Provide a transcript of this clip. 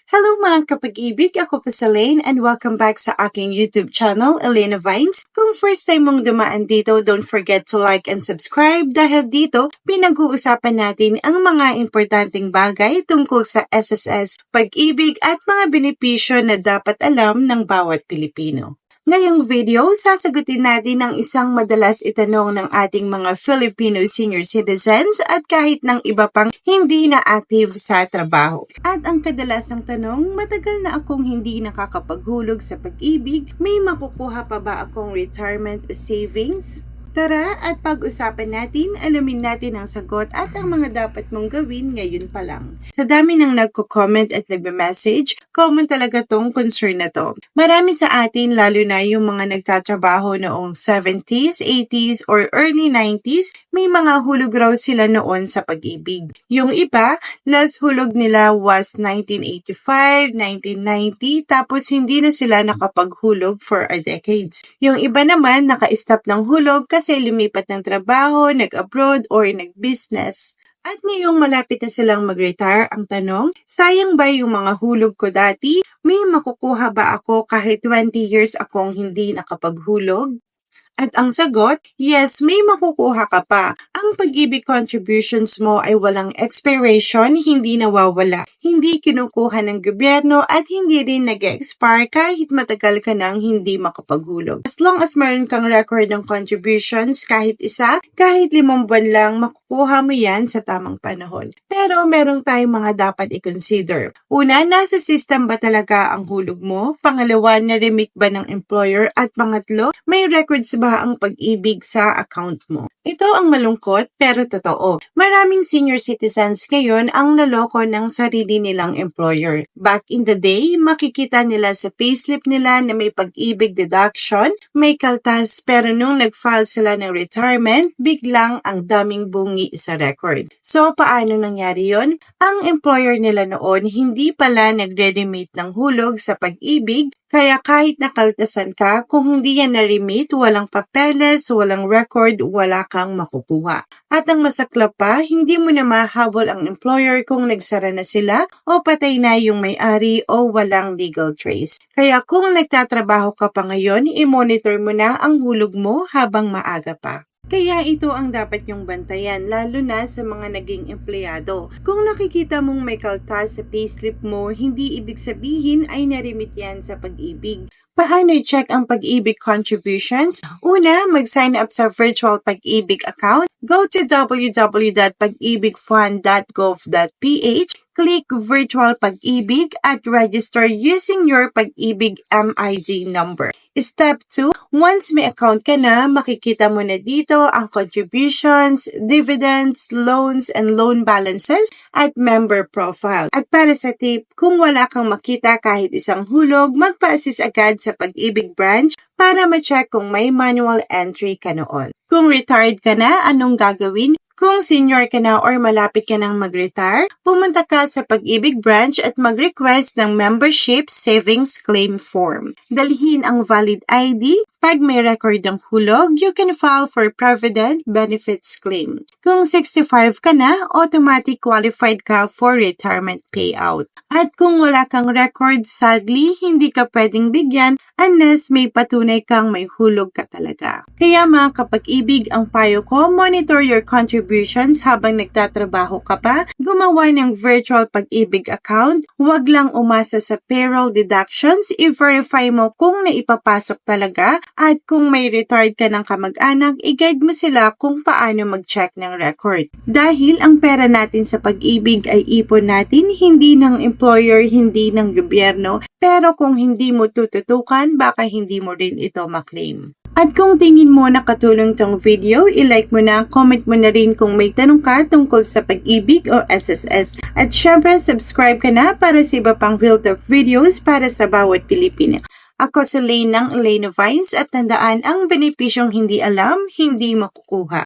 Hello mga kapag-ibig, ako po si Lane and welcome back sa aking YouTube channel, Elena Vines. Kung first time mong dumaan dito, don't forget to like and subscribe dahil dito pinag-uusapan natin ang mga importanteng bagay tungkol sa SSS, pag-ibig at mga benepisyo na dapat alam ng bawat Pilipino. Ngayong video, sasagutin natin ang isang madalas itanong ng ating mga Filipino senior citizens at kahit ng iba pang hindi na active sa trabaho. At ang kadalasang tanong, matagal na akong hindi nakakapaghulog sa pag-ibig, may makukuha pa ba akong retirement savings? Tara at pag-usapan natin, alamin natin ang sagot at ang mga dapat mong gawin ngayon pa lang. Sa dami ng nagko-comment at nagbe-message, common talaga tong concern na to. Marami sa atin, lalo na yung mga nagtatrabaho noong 70s, 80s, or early 90s, may mga hulog raw sila noon sa pag-ibig. Yung iba, last hulog nila was 1985, 1990, tapos hindi na sila nakapaghulog for a decades. Yung iba naman, naka-stop ng hulog kasi lumipat ng trabaho, nag-abroad, or nag-business. At ngayong malapit na silang mag-retire, ang tanong, sayang ba yung mga hulog ko dati? May makukuha ba ako kahit 20 years akong hindi nakapaghulog? At ang sagot, yes, may makukuha ka pa. Ang pag-ibig contributions mo ay walang expiration, hindi nawawala. Hindi kinukuha ng gobyerno at hindi rin nag-expire kahit matagal ka nang hindi makapaghulog. As long as meron kang record ng contributions, kahit isa, kahit 5 buwan lang, makukuha mo yan sa tamang panahon. Pero merong tayong mga dapat i-consider. Una, nasa system ba talaga ang hulog mo? Pangalawa, na-remit ba ng employer? At pangatlo, may records ba ang pag-ibig sa account mo? Ito ang malungkot pero totoo. Maraming senior citizens ngayon ang naloko ng sarili nilang employer. Back in the day, makikita nila sa payslip nila na may pag-ibig deduction, may kaltas, pero nung nag-file sila ng retirement, biglang ang daming bungi sa record. So, paano nangyari yon? Ang employer nila noon hindi pala nagre-remit ng hulog sa pag-ibig, kaya kahit nakaltasan ka, kung hindi yan na-remit, walang papeles, walang record, wala kang makukuha. At ang masaklap pa, hindi mo na mahabol ang employer kung nagsara na sila o patay na yung may-ari o walang legal trace. Kaya kung nagtatrabaho ka pa ngayon, i-monitor mo na ang hulog mo habang maaga pa. Kaya ito ang dapat nyong bantayan, lalo na sa mga naging empleyado. Kung nakikita mong may kaltas sa payslip mo, hindi ibig sabihin ay narimit yan sa pag-ibig. Paano i-check ang pag-ibig contributions? Una, mag-sign up sa virtual pag-ibig account. Go to www.pag-ibigfund.gov.ph, click virtual pag-ibig at register using your pag-ibig MID number. Step 2, once may account ka na, makikita mo na dito ang contributions, dividends, loans, and loan balances at member profile. At para sa tip, kung wala kang makita kahit isang hulog, magpa-assist agad sa pag-ibig branch para ma-check kung may manual entry ka noon. Kung retired ka na, anong gagawin? Kung senior ka na or malapit ka nang mag-retire, pumunta ka sa Pag-ibig branch at mag-request ng membership savings claim form. Dalhin ang valid ID. Pag may record ng hulog, you can file for Provident Benefits Claim. Kung 65 ka na, automatic qualified ka for retirement payout. At kung wala kang record, sadly, hindi ka pwedeng bigyan unless may patunay kang may hulog ka talaga. Kaya mga kapag-ibig, ang payo ko, monitor your contributions habang nagtatrabaho ka pa, gumawa ng virtual pag-ibig account, huwag lang umasa sa payroll deductions, i-verify mo kung naipapasok talaga, at kung may retired ka ng kamag-anak, i-guide mo sila kung paano mag-check ng record. Dahil ang pera natin sa pag-ibig ay ipon natin, hindi ng employer, hindi ng gobyerno, pero kung hindi mo tututukan, baka hindi mo rin ito maklaim. At kung tingin mo nakatulong tong video, i-like mo na, comment mo na rin kung may tanong ka tungkol sa pag-ibig o SSS. At syempre, subscribe ka na para sa iba pang real talk videos para sa bawat Pilipino. Ako si Lane ng Elena Vines at tandaan ang benepisyong hindi alam, hindi makukuha.